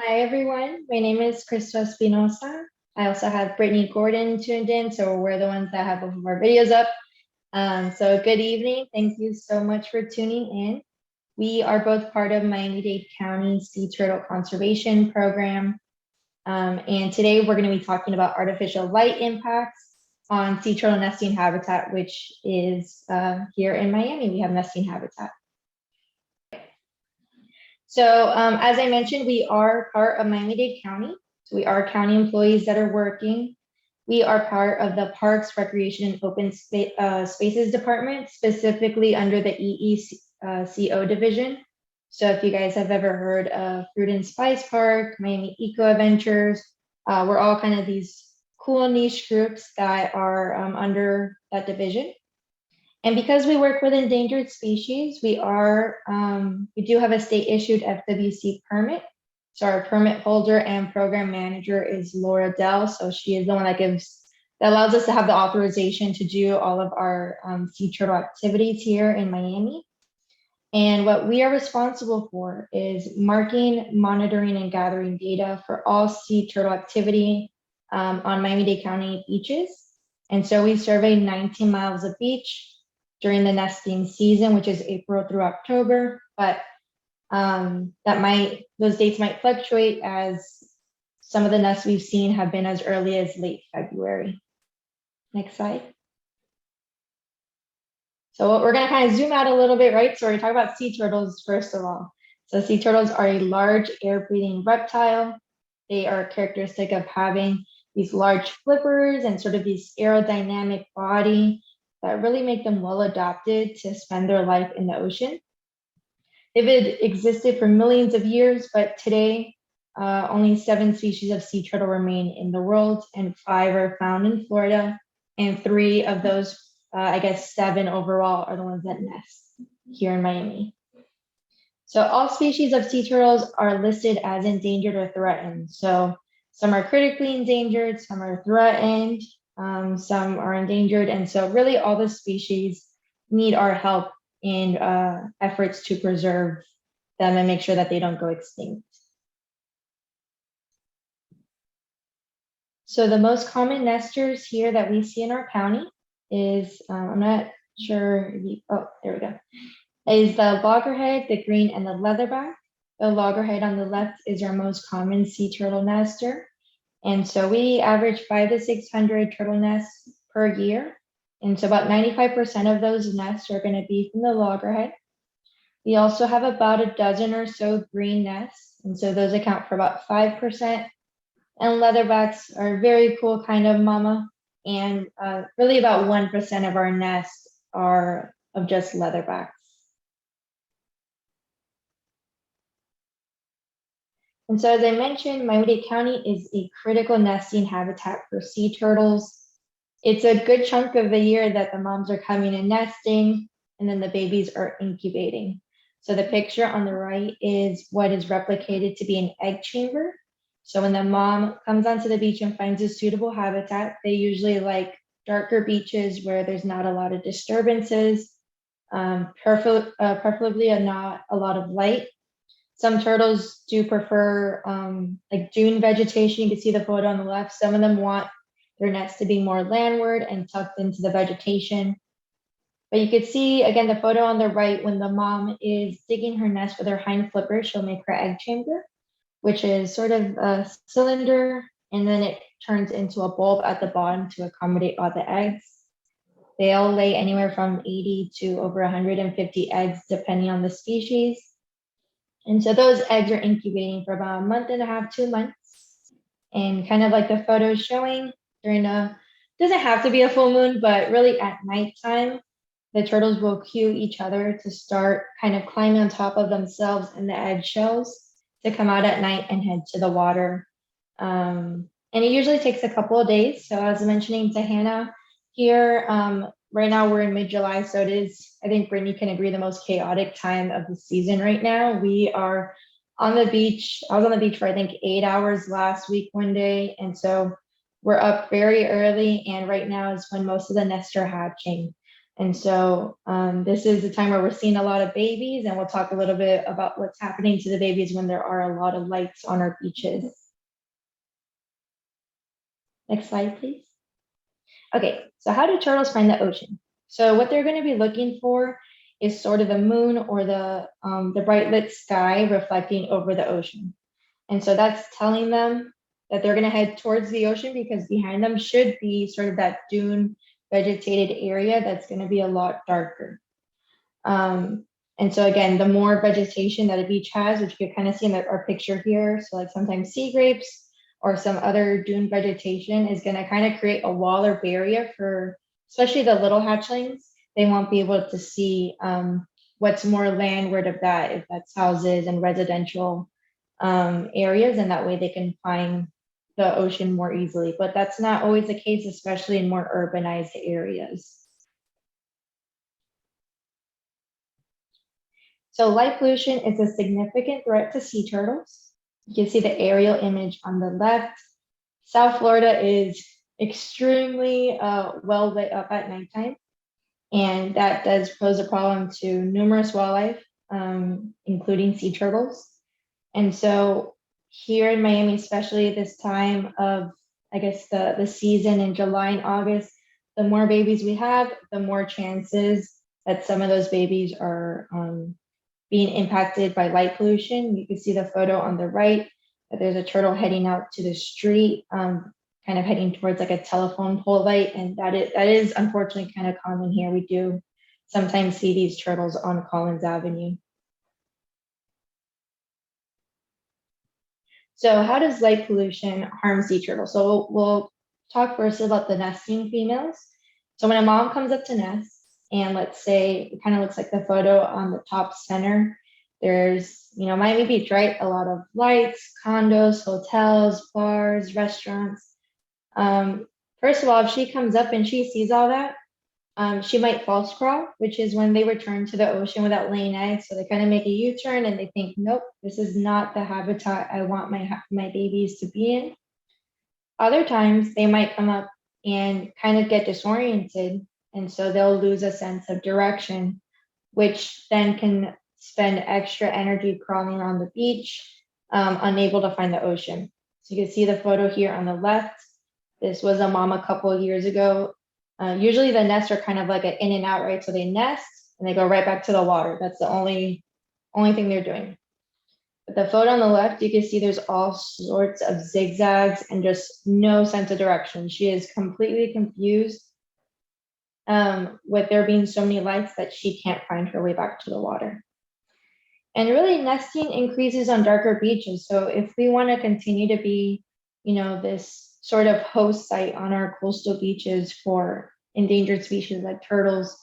Hi everyone, my name is Cristal Espinosa. I also have Brittany Gordon tuned in, so we're the ones that have both of our videos up. So good evening, thank you so much for tuning in. We are both part of Miami-Dade County Sea Turtle Conservation Program. And today we're going to be talking about artificial light impacts on sea turtle nesting habitat, which is here in Miami, we have nesting habitat. So as I mentioned, we are part of Miami-Dade County. So we are county employees that are working. We are part of the Parks, Recreation, and Open Spaces Department, specifically under the EECO division. So if you guys have ever heard of Fruit and Spice Park, Miami Eco Adventures, we're all kind of these cool niche groups that are under that division. And because we work with endangered species, we do have a state issued FWC permit. So our permit holder and program manager is Laura Dell. So she is the one that allows us to have the authorization to do all of our sea turtle activities here in Miami. And what we are responsible for is marking, monitoring, and gathering data for all sea turtle activity on Miami-Dade County beaches. And so we survey 19 miles of beach during the nesting season, which is April through October, but those dates might fluctuate as some of the nests we've seen have been as early as late February. Next slide. So we're gonna kind of zoom out a little bit, right? So we're gonna talk about sea turtles first of all. So sea turtles are a large air-breathing reptile. They are characteristic of having these large flippers and sort of this aerodynamic body that really make them well adapted to spend their life in the ocean. They've existed for millions of years, but today only 7 species of sea turtle remain in the world, and 5 are found in Florida, and 3 of those, 7 overall, are the ones that nest here in Miami. So all species of sea turtles are listed as endangered or threatened. So some are critically endangered, some are threatened, some are endangered, and so really all the species need our help in efforts to preserve them and make sure that they don't go extinct. So the most common nesters here that we see in our county is, I'm not sure, there we go, is the loggerhead, the green, and the leatherback. The loggerhead on the left is our most common sea turtle nester. And so we average 500 to 600 turtle nests per year. And so about 95% of those nests are going to be from the loggerhead. We also have about a dozen or so green nests. And so those account for about 5%. And leatherbacks are a very cool kind of mama. And really about 1% of our nests are of just leatherbacks. And so as I mentioned, Miami-Dade County is a critical nesting habitat for sea turtles. It's a good chunk of the year that the moms are coming and nesting, and then the babies are incubating. So the picture on the right is what is replicated to be an egg chamber. So when the mom comes onto the beach and finds a suitable habitat, they usually like darker beaches where there's not a lot of disturbances, preferably not a lot of light. Some turtles do prefer like dune vegetation. You can see the photo on the left. Some of them want their nests to be more landward and tucked into the vegetation. But you can see, again, the photo on the right, when the mom is digging her nest with her hind flipper, she'll make her egg chamber, which is sort of a cylinder, and then it turns into a bulb at the bottom to accommodate all the eggs. They'll lay anywhere from 80 to over 150 eggs, depending on the species. And so those eggs are incubating for about a month and a half, 2 months. And kind of like the photo is showing, doesn't have to be a full moon, but really at nighttime, the turtles will cue each other to start kind of climbing on top of themselves and the egg shells to come out at night and head to the water. And it usually takes a couple of days. So I was mentioning to Hannah here, right now we're in mid-July, so it is, I think Brittany can agree, the most chaotic time of the season right now. We are on the beach. I was on the beach for I think 8 hours last week one day. And so we're up very early, and right now is when most of the nests are hatching. And so this is the time where we're seeing a lot of babies, and we'll talk a little bit about what's happening to the babies when there are a lot of lights on our beaches. Next slide, please. Okay, so how do turtles find the ocean? So what they're going to be looking for is sort of the moon or the bright lit sky reflecting over the ocean. And so that's telling them that they're going to head towards the ocean, because behind them should be sort of that dune vegetated area that's going to be a lot darker. And so again, the more vegetation that a beach has, which you can kind of see in our picture here, so like sometimes sea grapes or some other dune vegetation is going to kind of create a wall or barrier for especially the little hatchlings. They won't be able to see what's more landward of that, if that's houses and residential areas, and that way they can find the ocean more easily. But that's not always the case, especially in more urbanized areas. So light pollution is a significant threat to sea turtles. You can see the aerial image on the left. South Florida is extremely well lit up at nighttime, and that does pose a problem to numerous wildlife, including sea turtles. And so here in Miami, especially this time of, I guess, the season in July and August, the more babies we have, the more chances that some of those babies are being impacted by light pollution. You can see the photo on the right, that there's a turtle heading out to the street, kind of heading towards like a telephone pole light. And that is unfortunately kind of common here. We do sometimes see these turtles on Collins Avenue. So how does light pollution harm sea turtles? So we'll talk first about the nesting females. So when a mom comes up to nest, and let's say it kind of looks like the photo on the top center, there's, Miami Beach, right? A lot of lights, condos, hotels, bars, restaurants. First of all, if she comes up and she sees all that, she might false crawl, which is when they return to the ocean without laying eggs. So they kind of make a U-turn and they think, nope, this is not the habitat I want my babies to be in. Other times they might come up and kind of get disoriented, and so they'll lose a sense of direction, which then can spend extra energy crawling around the beach, unable to find the ocean. So you can see the photo here on the left. This was a mom a couple of years ago. Usually the nests are kind of like an in and out, right? So they nest and they go right back to the water. That's the only thing they're doing. But the photo on the left, you can see there's all sorts of zigzags and just no sense of direction. She is completely confused with there being so many lights that she can't find her way back to the water. And really, nesting increases on darker beaches. So if we want to continue to be, this sort of host site on our coastal beaches for endangered species like turtles,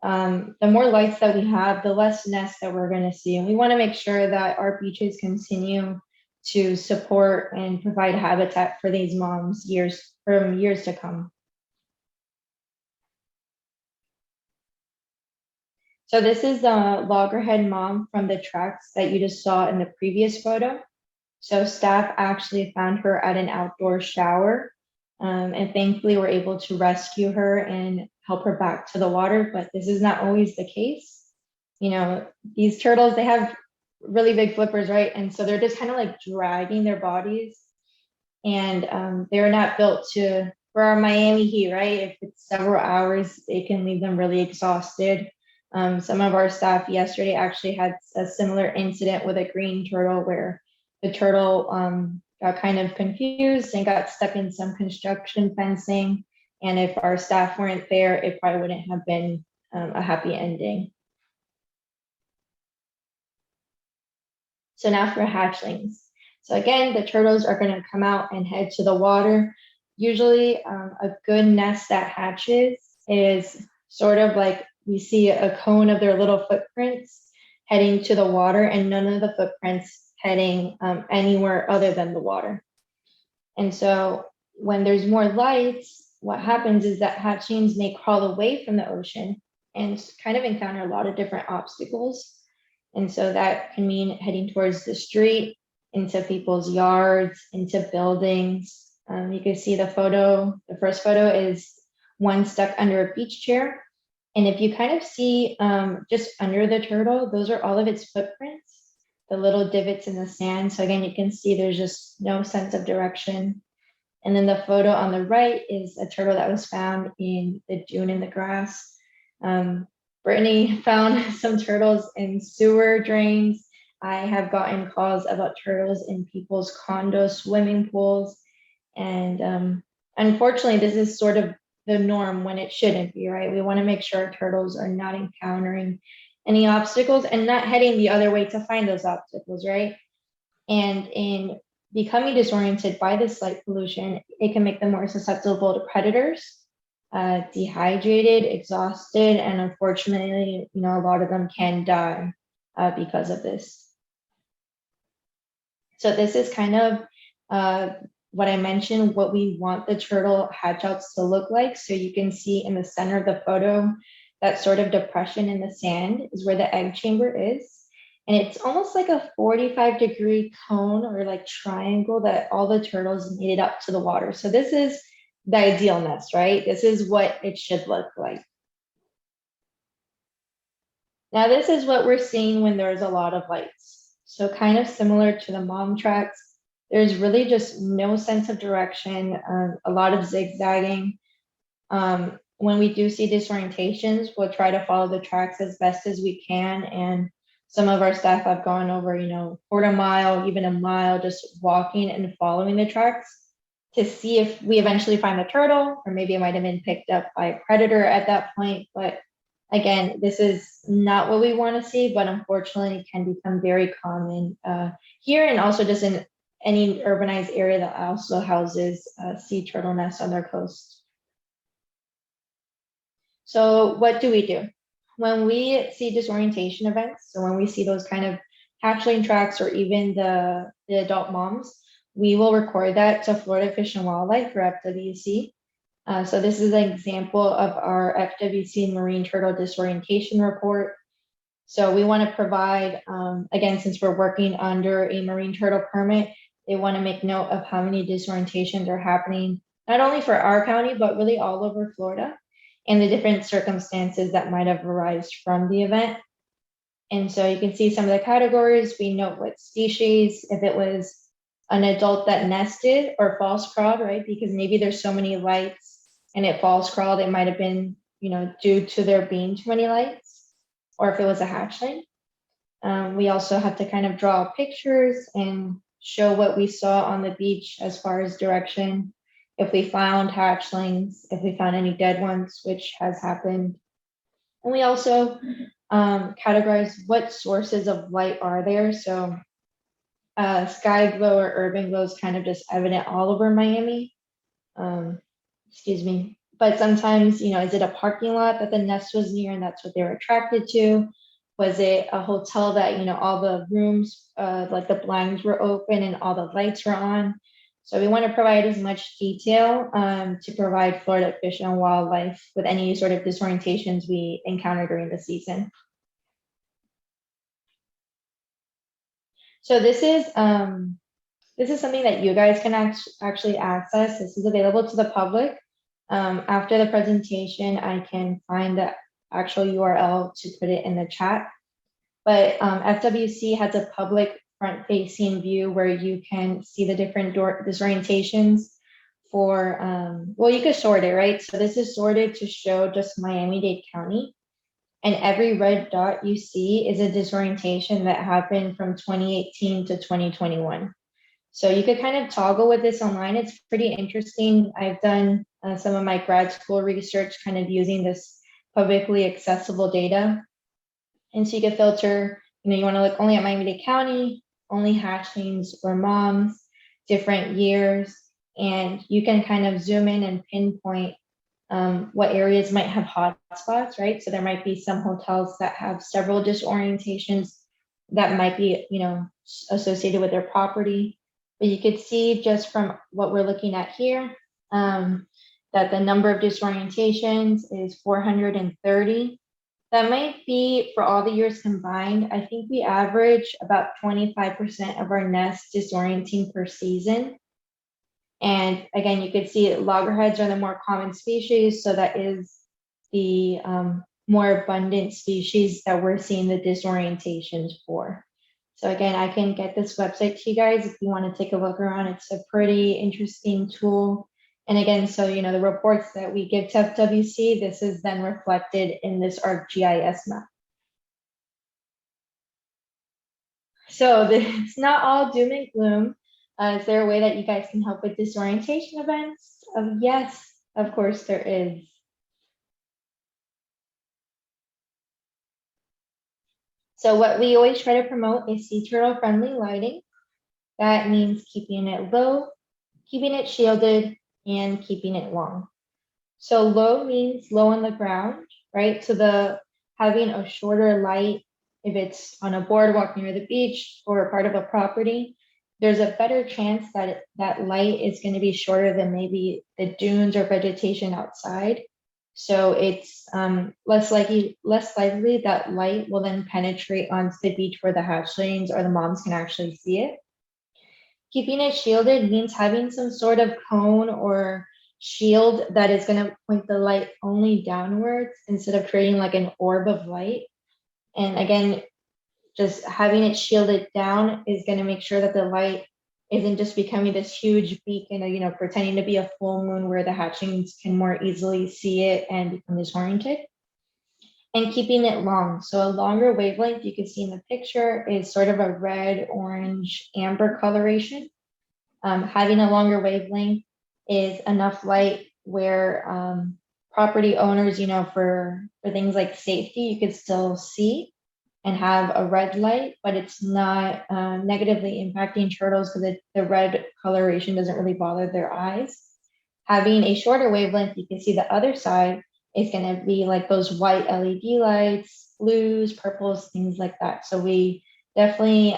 the more lights that we have, the less nests that we're going to see. And we want to make sure that our beaches continue to support and provide habitat for these moms years to come. So this is the loggerhead mom from the tracks that you just saw in the previous photo. So staff actually found her at an outdoor shower, and thankfully were able to rescue her and help her back to the water. But this is not always the case. These turtles, they have really big flippers, right? And so they're just kind of like dragging their bodies, and they're not built for our Miami heat, right? If it's several hours, it can leave them really exhausted. Some of our staff yesterday actually had a similar incident with a green turtle, where the turtle got kind of confused and got stuck in some construction fencing. And if our staff weren't there, it probably wouldn't have been a happy ending. So now for hatchlings. So again, the turtles are going to come out and head to the water. Usually a good nest that hatches is sort of like we see a cone of their little footprints heading to the water, and none of the footprints heading anywhere other than the water. And so when there's more lights, what happens is that hatchlings may crawl away from the ocean and kind of encounter a lot of different obstacles. And so that can mean heading towards the street, into people's yards, into buildings. You can see the first photo is one stuck under a beach chair. And if you kind of see just under the turtle, those are all of its footprints, the little divots in the sand. So again, you can see there's just no sense of direction. And then the photo on the right is a turtle that was found in the dune in the grass. Brittany found some turtles in sewer drains. I have gotten calls about turtles in people's condo swimming pools. And unfortunately, this is sort of the norm when it shouldn't be, right? We want to make sure turtles are not encountering any obstacles and not heading the other way to find those obstacles, right? And in becoming disoriented by this light pollution, it can make them more susceptible to predators, dehydrated, exhausted, and unfortunately, a lot of them can die because of this. So this is kind of what I mentioned, what we want the turtle hatchouts to look like. So you can see in the center of the photo, that sort of depression in the sand is where the egg chamber is. And it's almost like a 45-degree cone or like triangle that all the turtles made it up to the water. So this is the ideal nest, right? This is what it should look like. Now this is what we're seeing when there's a lot of lights. So kind of similar to the mom tracks, there's really just no sense of direction, a lot of zigzagging. When we do see disorientations, we'll try to follow the tracks as best as we can. And some of our staff have gone over, quarter mile, even a mile, just walking and following the tracks to see if we eventually find the turtle, or maybe it might have been picked up by a predator at that point. But again, this is not what we want to see, but unfortunately it can become very common here and also just in any urbanized area that also houses sea turtle nests on their coast. So what do we do? When we see disorientation events, so when we see those kind of hatchling tracks or even the adult moms, we will record that to Florida Fish and Wildlife or FWC. So this is an example of our FWC Marine Turtle Disorientation Report. So we want to provide, again, since we're working under a marine turtle permit, they want to make note of how many disorientations are happening, not only for our county, but really all over Florida, and the different circumstances that might have arisen from the event. And so you can see some of the categories. We note what species, if it was an adult that nested or false crawled, right? Because maybe there's so many lights and it false crawled, it might have been, due to there being too many lights, or if it was a hatchling. We also have to kind of draw pictures and show what we saw on the beach as far as direction. If we found hatchlings, if we found any dead ones, which has happened. And we also categorize what sources of light are there. So sky glow or urban glow is kind of just evident all over Miami. Excuse me. But sometimes, is it a parking lot that the nest was near and that's what they were attracted to? Was it a hotel that, all the rooms, like the blinds were open and all the lights were on? So we want to provide as much detail to provide Florida Fish and Wildlife with any sort of disorientations we encounter during the season. So this is something that you guys can actually access. This is available to the public. After the presentation, I can find the actual URL to put it in the chat. But FWC has a public front-facing view where you can see the different disorientations for, well, you could sort it, right? So this is sorted to show just Miami-Dade County. And every red dot you see is a disorientation that happened from 2018 to 2021. So you could kind of toggle with this online. It's pretty interesting. I've done some of my grad school research kind of using this publicly accessible data. And so you can filter, you want to look only at Miami-Dade County, only hatchlings or moms, different years, and you can kind of zoom in and pinpoint what areas might have hot spots, right? So there might be some hotels that have several disorientations that might be, associated with their property. But you could see just from what we're looking at here, that the number of disorientations is 430. That might be for all the years combined. I think we average about 25% of our nests disorienting per season. And again, you could see loggerheads are the more common species. So that is the more abundant species that we're seeing the disorientations for. So again, I can get this website to you guys if you want to take a look around. It's a pretty interesting tool. And again, so the reports that we give to FWC, this is then reflected in this ArcGIS map. So it's not all doom and gloom. Is there a way that you guys can help with disorientation events? Yes, of course there is. So what we always try to promote is sea turtle friendly lighting. That means keeping it low, keeping it shielded, and keeping it long. So low means low on the ground, right? So having a shorter light, if it's on a boardwalk near the beach or part of a property, there's a better chance that that light is going to be shorter than maybe the dunes or vegetation outside. So it's less likely that light will then penetrate onto the beach where the hatchlings or the moms can actually see it. Keeping it shielded means having some sort of cone or shield that is going to point the light only downwards instead of creating like an orb of light. And again, just having it shielded down is going to make sure that the light isn't just becoming this huge beacon, pretending to be a full moon where the hatchlings can more easily see it and become disoriented. And keeping it long. So a longer wavelength you can see in the picture is sort of a red, orange, amber coloration. Having a longer wavelength is enough light where property owners, for things like safety, you could still see and have a red light, but it's not negatively impacting turtles because the red coloration doesn't really bother their eyes. Having a shorter wavelength, you can see the other side is going to be like those white LED lights, blues, purples, things like that. So we definitely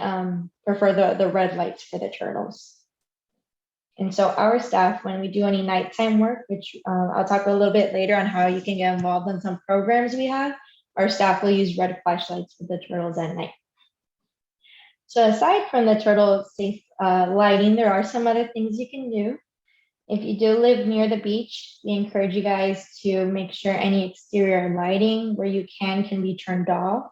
prefer the red lights for the turtles. And so our staff, when we do any nighttime work, which I'll talk a little bit later on how you can get involved in some programs we have, our staff will use red flashlights for the turtles at night. So aside from the turtle safe lighting, there are some other things you can do. If you do live near the beach, we encourage you guys to make sure any exterior lighting where you can be turned off.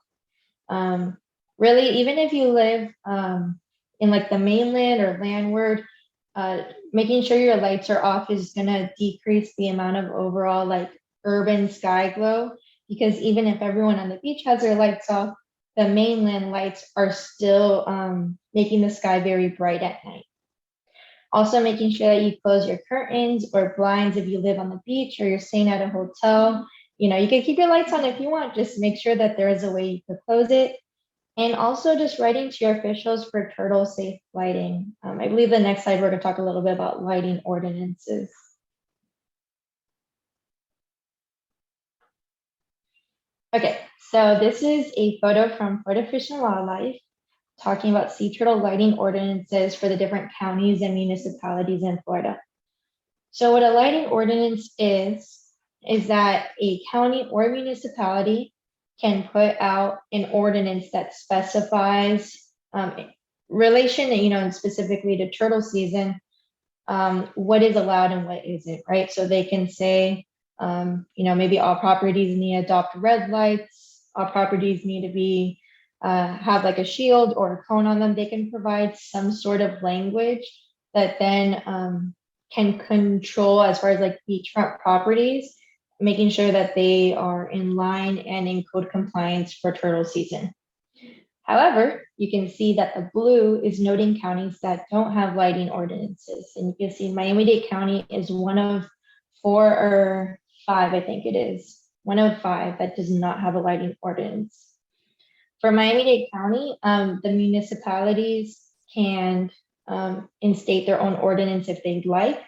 Really, even if you live in like the mainland or landward, making sure your lights are off is going to decrease the amount of overall like urban sky glow, because even if everyone on the beach has their lights off, the mainland lights are still making the sky very bright at night. Also making sure that you close your curtains or blinds if you live on the beach or you're staying at a hotel. You can keep your lights on if you want, just make sure that there is a way you could close it. And also just writing to your officials for turtle safe lighting. I believe the next slide, we're going to talk a little bit about lighting ordinances. Okay, so this is a photo from Florida Fish and Wildlife talking about sea turtle lighting ordinances for the different counties and municipalities in Florida. So what a lighting ordinance is that a county or municipality can put out an ordinance that specifies relation, and specifically to turtle season, what is allowed and what isn't, right? So they can say, maybe all properties need to adopt red lights, all properties need to be have like a shield or a cone on them. They can provide some sort of language that then can control as far as like beachfront properties, making sure that they are in line and in code compliance for turtle season. However, you can see that the blue is noting counties that don't have lighting ordinances. And you can see Miami-Dade County is one of 4 or 5, I think it is, one of 5 that does not have a lighting ordinance. For Miami-Dade County, the municipalities can instate their own ordinance if they'd like.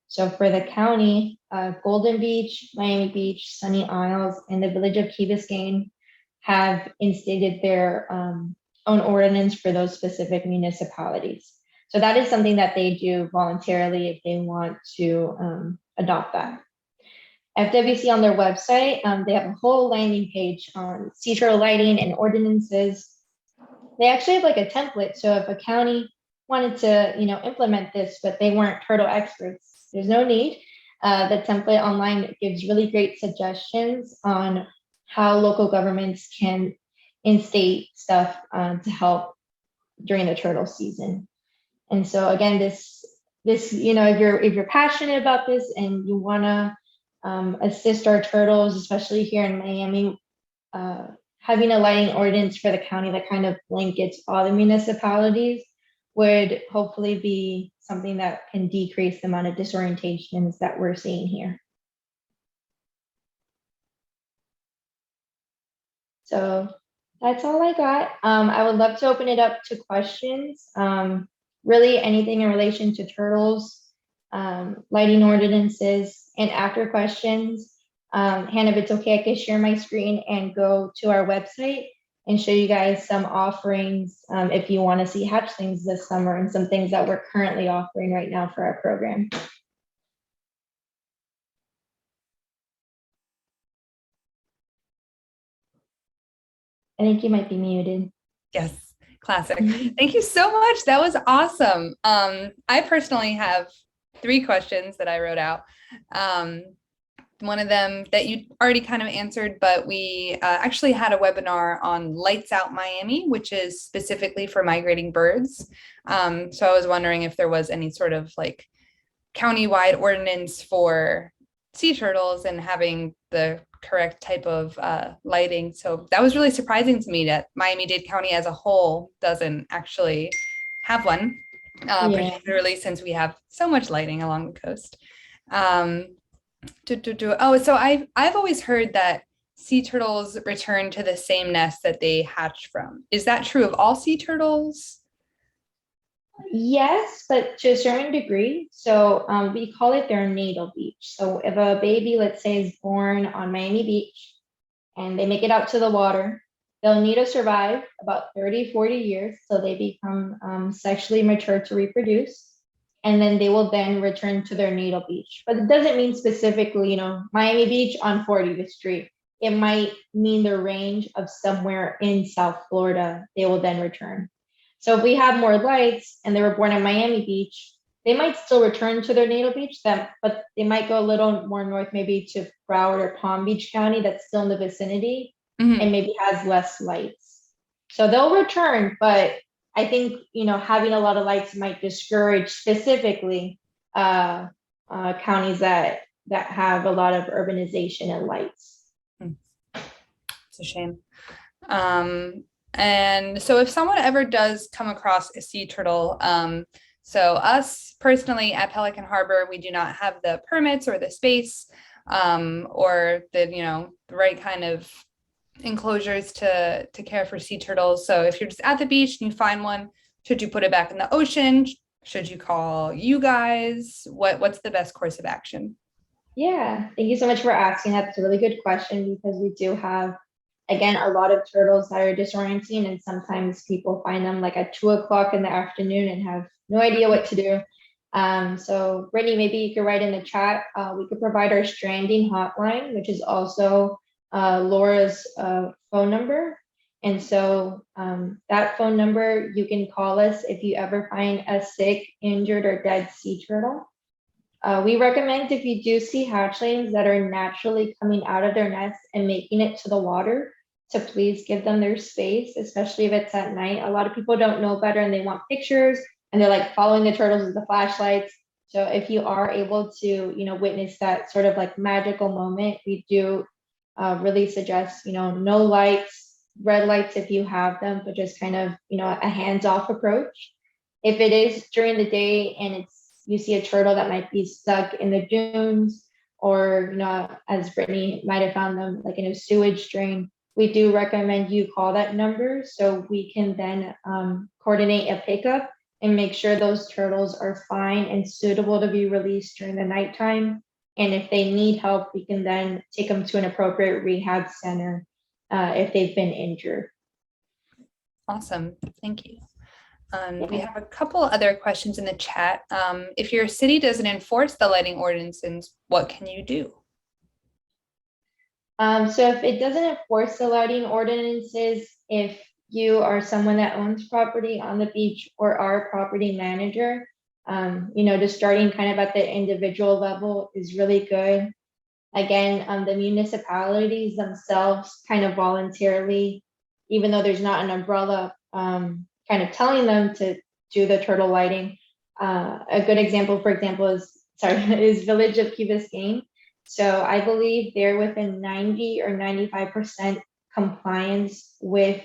So for the county, Golden Beach, Miami Beach, Sunny Isles, and the village of Key Biscayne have instated their own ordinance for those specific municipalities. So that is something that they do voluntarily if they want to adopt that. FWC on their website, they have a whole landing page on sea turtle lighting and ordinances. They actually have like a template. So if a county wanted to, implement this, but they weren't turtle experts, there's no need. The template online gives really great suggestions on how local governments can instate stuff to help during the turtle season. And so again, this if you're passionate about this and you want to assist our turtles, especially here in Miami, having a lighting ordinance for the county that kind of blankets all the municipalities would hopefully be something that can decrease the amount of disorientations that we're seeing here. So that's all I got. I would love to open it up to questions. Really anything in relation to turtles, lighting ordinances, and after questions, Hannah, if it's okay, I can share my screen and go to our website and show you guys some offerings if you want to see hatchlings this summer and some things that we're currently offering right now for our program. I think you might be muted. Yes, classic. Thank you so much. That was awesome. I personally have 3 questions that I wrote out. One of them that you already kind of answered, but we actually had a webinar on Lights Out Miami, which is specifically for migrating birds. So I was wondering if there was any sort of like countywide ordinance for sea turtles and having the correct type of lighting. So that was really surprising to me that Miami-Dade County as a whole doesn't actually have one, particularly since we have so much lighting along the coast. Oh, so I've always heard that sea turtles return to the same nest that they hatch from. Is that true of all sea turtles? Yes, but to a certain degree. So we call it their natal beach. So if a baby, let's say, is born on Miami Beach and they make it out to the water, they'll need to survive about 30, 40 years so they become sexually mature to reproduce. And then they will then return to their natal beach. But it doesn't mean specifically, Miami Beach on 40th Street. It might mean the range of somewhere in South Florida, they will then return. So if we have more lights and they were born in Miami Beach, they might still return to their natal beach, but they might go a little more north, maybe to Broward or Palm Beach County that's still in the vicinity and maybe has less lights. So they'll return, but I think, having a lot of lights might discourage specifically counties that have a lot of urbanization and lights. It's a shame. And so if someone ever does come across a sea turtle, so us personally at Pelican Harbor, we do not have the permits or the space or the right kind of enclosures to care for sea turtles. So if you're just at the beach and you find one, should you put it back in the ocean? Should you call you guys? What's the best course of action? Yeah, thank you so much for asking. That's a really good question because we do have, again, a lot of turtles that are disorienting, and sometimes people find them like at 2 o'clock in the afternoon and have no idea what to do. So Brittany, maybe you could write in the chat. We could provide our stranding hotline, which is also Laura's phone number. And so that phone number, you can call us if you ever find a sick, injured, or dead sea turtle. We recommend if you do see hatchlings that are naturally coming out of their nest and making it to the water, to please give them their space, especially if it's at night. A lot of people don't know better and they want pictures and they're like following the turtles with the flashlights. So if you are able to, witness that sort of like magical moment, we do really suggest, no lights, red lights if you have them, but just kind of, a hands-off approach. If it is during the day and you see a turtle that might be stuck in the dunes, or, as Brittany might have found them like in a sewage drain, we do recommend you call that number so we can then coordinate a pickup and make sure those turtles are fine and suitable to be released during the nighttime. And if they need help, we can then take them to an appropriate rehab center if they've been injured. Awesome, thank you. We have a couple other questions in the chat. If your city doesn't enforce the lighting ordinances, what can you do? So if it doesn't enforce the lighting ordinances, if you are someone that owns property on the beach or our property manager, just starting kind of at the individual level is really good. Again, the municipalities themselves kind of voluntarily, even though there's not an umbrella kind of telling them to do the turtle lighting. A good example, for example, is Village of Key Biscayne. So I believe they're within 90 or 95% compliance with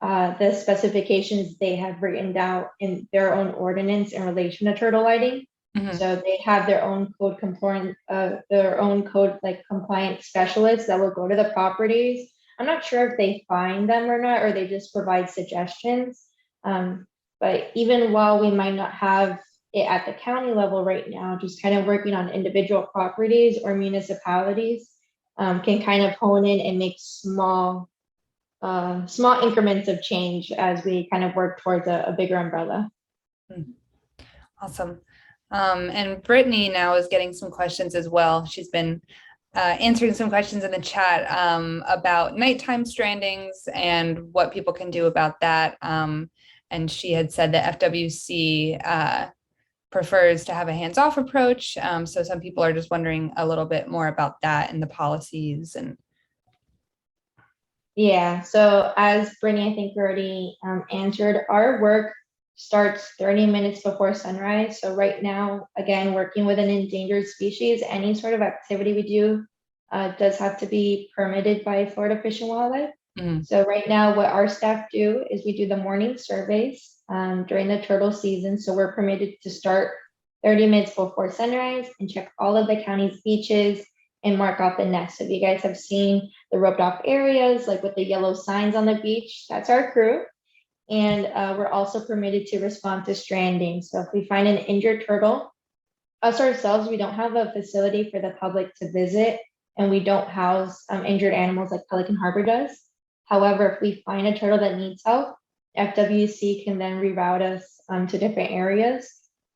the specifications they have written down in their own ordinance in relation to turtle lighting. Mhm. So they have their own code compliant, like compliant specialists that will go to the properties. I'm not sure if they find them or not, or they just provide suggestions. But even while we might not have it at the county level right now, just kind of working on individual properties or municipalities can kind of hone in and make small increments of change as we kind of work towards a bigger umbrella. Awesome. And Brittany now is getting some questions as well. She's been answering some questions in the chat about nighttime strandings and what people can do about that. And she had said that FWC prefers to have a hands-off approach. So some people are just wondering a little bit more about that and the policies. And yeah, so as Brittany, I think already answered, our work starts 30 minutes before sunrise. So right now, again, working with an endangered species, any sort of activity we do does have to be permitted by Florida Fish and Wildlife. So right now, what our staff do is we do the morning surveys during the turtle season. So we're permitted to start 30 minutes before sunrise and check all of the county's beaches and mark off the nest. So if you guys have seen the roped off areas, like with the yellow signs on the beach, that's our crew. And we're also permitted to respond to stranding. So if we find an injured turtle, us ourselves, we don't have a facility for the public to visit, and we don't house injured animals like Pelican Harbor does. However, if we find a turtle that needs help, FWC can then reroute us to different areas.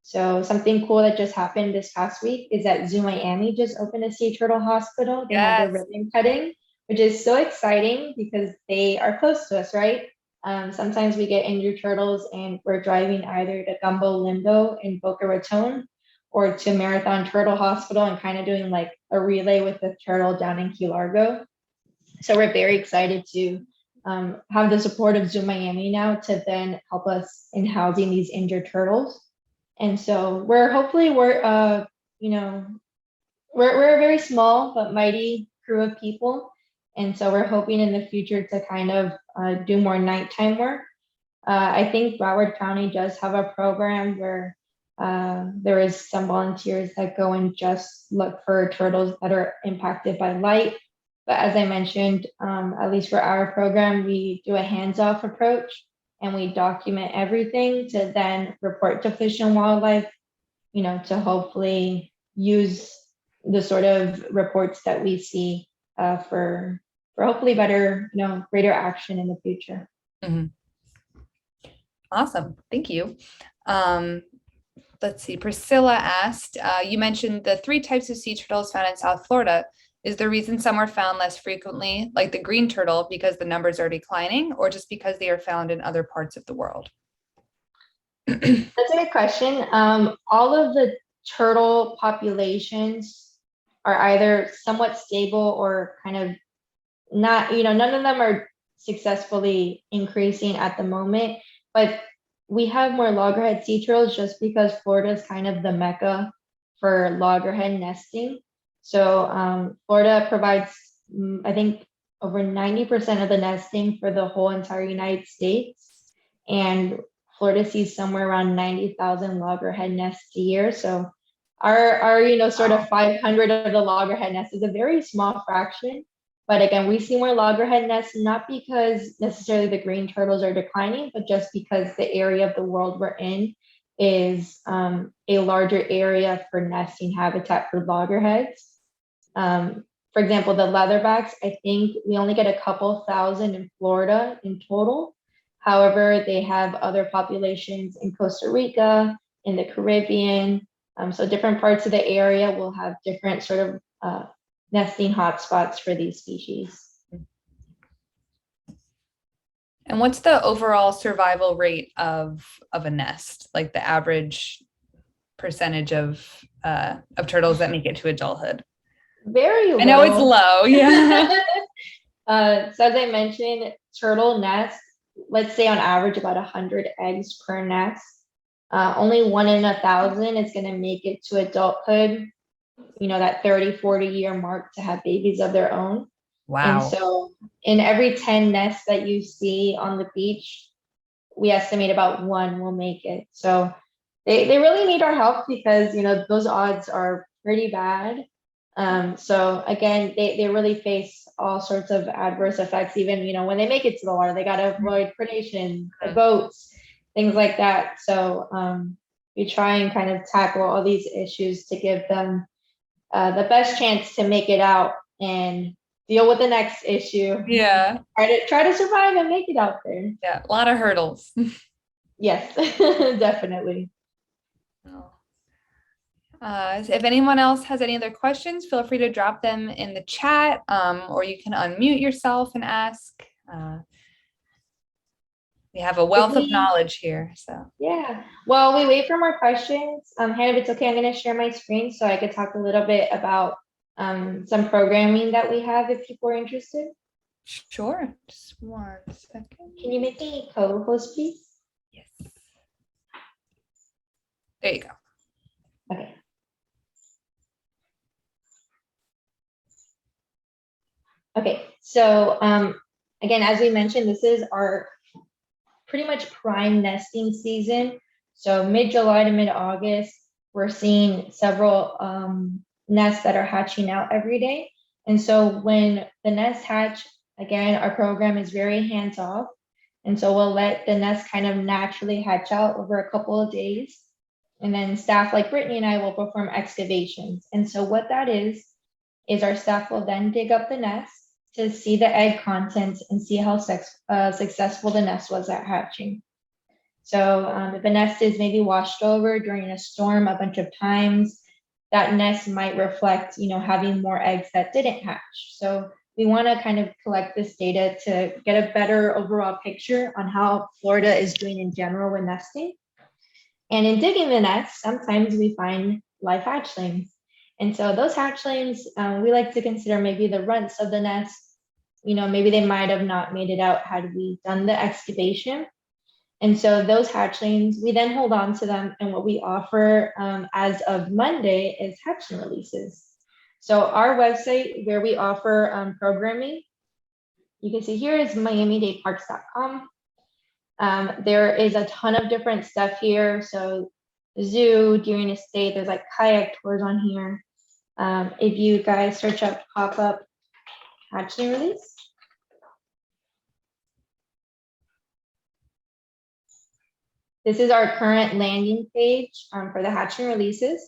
So something cool that just happened this past week is that Zoo Miami just opened a sea turtle hospital. They have their ribbon cutting, which is so exciting because they are close to us, right? Sometimes we get injured turtles and we're driving either to Gumbo Limbo in Boca Raton or to Marathon Turtle Hospital and kind of doing like a relay with the turtle down in Key Largo. So we're very excited to have the support of Zoo Miami now to then help us in housing these injured turtles. And so we're a very small but mighty crew of people. And so we're hoping in the future to kind of do more nighttime work. I think Broward County does have a program where there is some volunteers that go and just look for turtles that are impacted by light. But as I mentioned, at least for our program, we do a hands-off approach and we document everything to then report to Fish and Wildlife, to hopefully use the sort of reports that we see for hopefully better, greater action in the future. Mm-hmm. Awesome. Thank you. Let's see. Priscilla asked, you mentioned the 3 types of sea turtles found in South Florida. Is the reason some are found less frequently, like the green turtle, because the numbers are declining, or just because they are found in other parts of the world? That's a good question. All of the turtle populations are either somewhat stable or kind of not, none of them are successfully increasing at the moment, but we have more loggerhead sea turtles just because Florida is kind of the mecca for loggerhead nesting. So Florida provides, I think, over 90% of the nesting for the whole entire United States. And Florida sees somewhere around 90,000 loggerhead nests a year. So our sort of 500 of the loggerhead nests is a very small fraction. But again, we see more loggerhead nests, not because necessarily the green turtles are declining, but just because the area of the world we're in is a larger area for nesting habitat for loggerheads. For example, the leatherbacks, I think we only get a couple thousand in Florida in total. However, they have other populations in Costa Rica, in the Caribbean. So different parts of the area will have different sort of nesting hotspots for these species. And what's the overall survival rate of a nest, like the average percentage of turtles that make it to adulthood? Very I know it's little. low. Yeah. So as I mentioned, turtle nests, let's say on average about 100 eggs per nest. Only 1 in 1,000 is going to make it to adulthood, that 30, 40-year mark to have babies of their own. And Wow. so in every 10 nests that you see on the beach, we estimate about one will make it. So they really need our help because, those odds are pretty bad. So again, they really face all sorts of adverse effects, even, when they make it to the water, they got to avoid predation, the boats, things like that. So we try and kind of tackle all these issues to give them the best chance to make it out and deal with the next issue. Yeah. Try to survive and make it out there. Yeah. A lot of hurdles. Yes, definitely. If anyone else has any other questions, feel free to drop them in the chat, or you can unmute yourself and ask. We have a wealth of knowledge here, so. Yeah. While we wait for more questions, Hannah, if it's okay, I'm going to share my screen so I could talk a little bit about some programming that we have if people are interested. Sure. Just 1 second. Can you make me co-host, please? Yes. There you go. Okay. Okay. So again, as we mentioned, this is our pretty much prime nesting season. So mid-July to mid-August, we're seeing several nests that are hatching out every day. And so when the nests hatch, again, our program is very hands-off. And so we'll let the nest kind of naturally hatch out over a couple of days. And then staff like Brittany and I will perform excavations. And so what that is our staff will then dig up the nest to see the egg contents and see how successful the nest was at hatching. So if a nest is maybe washed over during a storm a bunch of times, that nest might reflect, having more eggs that didn't hatch. So we want to kind of collect this data to get a better overall picture on how Florida is doing in general with nesting. And in digging the nest, sometimes we find live hatchlings. And so those hatchlings, we like to consider maybe the runts of the nest. Maybe they might have not made it out had we done the excavation. And so those hatchlings, we then hold on to them. And what we offer as of Monday is hatchling releases. So our website where we offer programming, you can see here is miamidadeparks.com. There is a ton of different stuff here. So zoo, during a state, there's like kayak tours on here. If you guys search up pop-up hatchling release. This is our current landing page for the hatchling releases.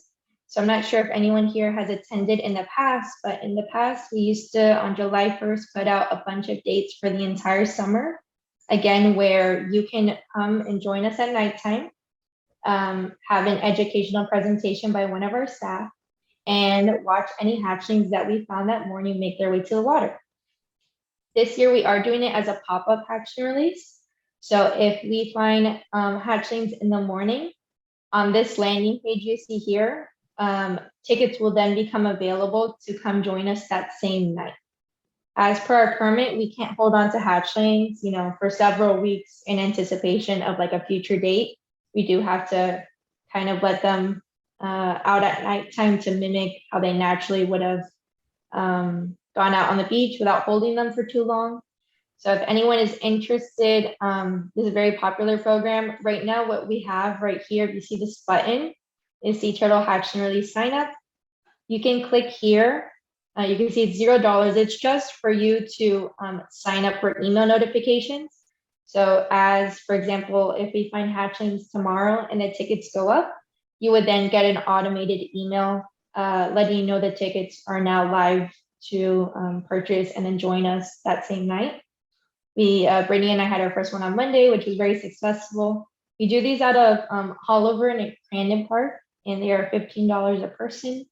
So I'm not sure if anyone here has attended in the past, but in the past, we used to, on July 1st, put out a bunch of dates for the entire summer. Again, where you can come and join us at nighttime, have an educational presentation by one of our staff, and watch any hatchlings that we found that morning make their way to the water. This year, we are doing it as a pop-up hatchling release. So if we find hatchlings in the morning, on this landing page you see here, tickets will then become available to come join us that same night. As per our permit, we can't hold on to hatchlings, for several weeks in anticipation of like a future date. We do have to kind of let them out at nighttime to mimic how they naturally would have gone out on the beach without holding them for too long. So if anyone is interested, this is a very popular program. Right now, what we have right here, if you see this button, is the Turtle Hatchling Release sign up. You can click here. You can see it's $0. It's just for you to sign up for email notifications. So as, for example, if we find hatchlings tomorrow and the tickets go up, you would then get an automated email letting you know the tickets are now live to purchase and then join us that same night. Brittany and I had our first one on Monday, which was very successful. We do these out of Hollover and Crandon Park, and they are $15 a person.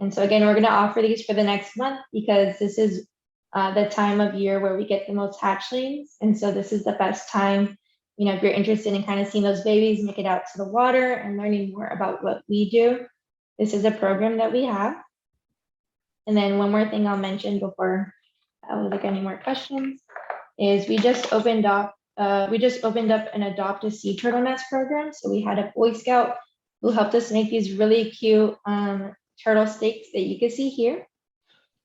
And so again, we're going to offer these for the next month because this is the time of year where we get the most hatchlings. And so this is the best time, if you're interested in kind of seeing those babies make it out to the water and learning more about what we do. This is a program that we have. And then one more thing I'll mention before I look any more questions is we just opened up an Adopt a Sea Turtle Nest program. So we had a Boy Scout who helped us make these really cute turtle stakes that you can see here.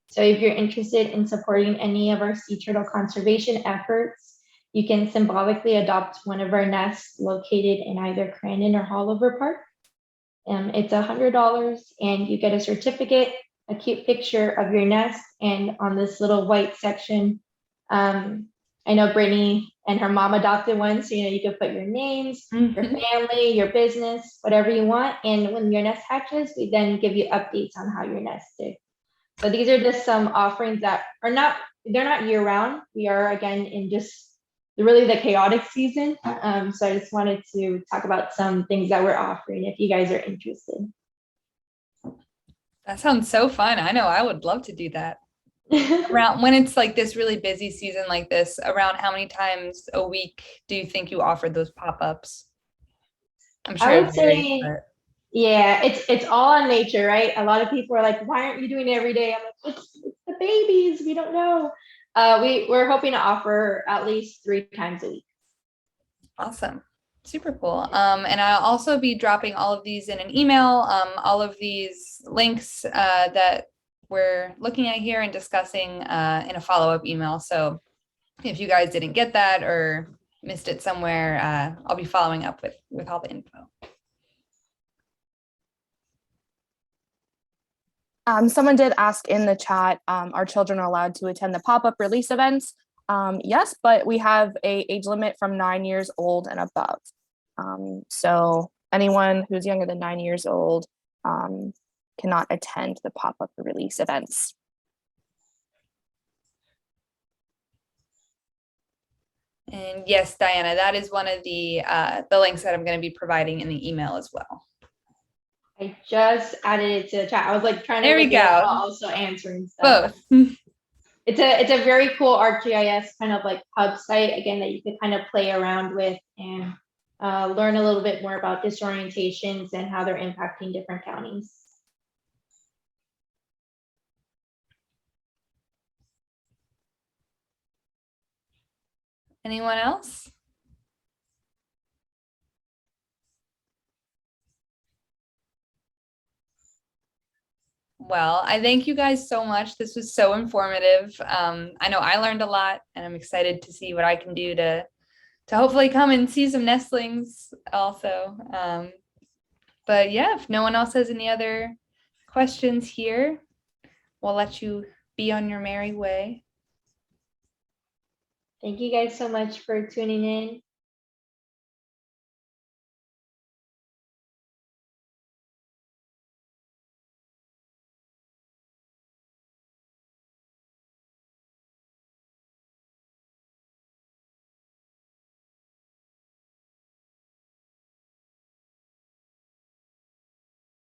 So if you're interested in supporting any of our sea turtle conservation efforts, you can symbolically adopt one of our nests located in either Crandon or Haulover Park. It's $100 and you get a certificate, a cute picture of your nest, and on this little white section, I know Brittany and her mom adopted one, so you can put your names, your family, your business, whatever you want. And when your nest hatches, we then give you updates on how your nest did. So these are just some offerings that are they're not year round. We are again in just really the chaotic season. So I just wanted to talk about some things that we're offering if you guys are interested. That sounds so fun. I know I would love to do that. Around when it's like this really busy season like this, around how many times a week do you think you offered those pop-ups? I'm sure I would it varies, say, but yeah, it's all on nature, right? A lot of people are like, why aren't you doing it every day? I'm like, it's the babies, we don't know. We're hoping to offer at least 3 times a week. awesome. Super cool. And I'll also be dropping all of these in an email, all of these links that we're looking at here and discussing in a follow-up email. So if you guys didn't get that or missed it somewhere, I'll be following up with all the info. Someone did ask in the chat, are children allowed to attend the pop-up release events? Yes, but we have a age limit from 9 years old and above. So anyone who's younger than 9 years old cannot attend the pop-up release events. And yes, Diana, that is one of the links that I'm going to be providing in the email as well. I just added it to the chat. I was like trying to There we look at it go. while also answering stuff. Both. It's a very cool ArcGIS kind of like hub site again that you could kind of play around with and learn a little bit more about disorientations and how they're impacting different counties. Anyone else? Well, I thank you guys so much. This was so informative. I know I learned a lot and I'm excited to see what I can do to hopefully come and see some nestlings also. But yeah, if no one else has any other questions here, we'll let you be on your merry way. Thank you guys so much for tuning in.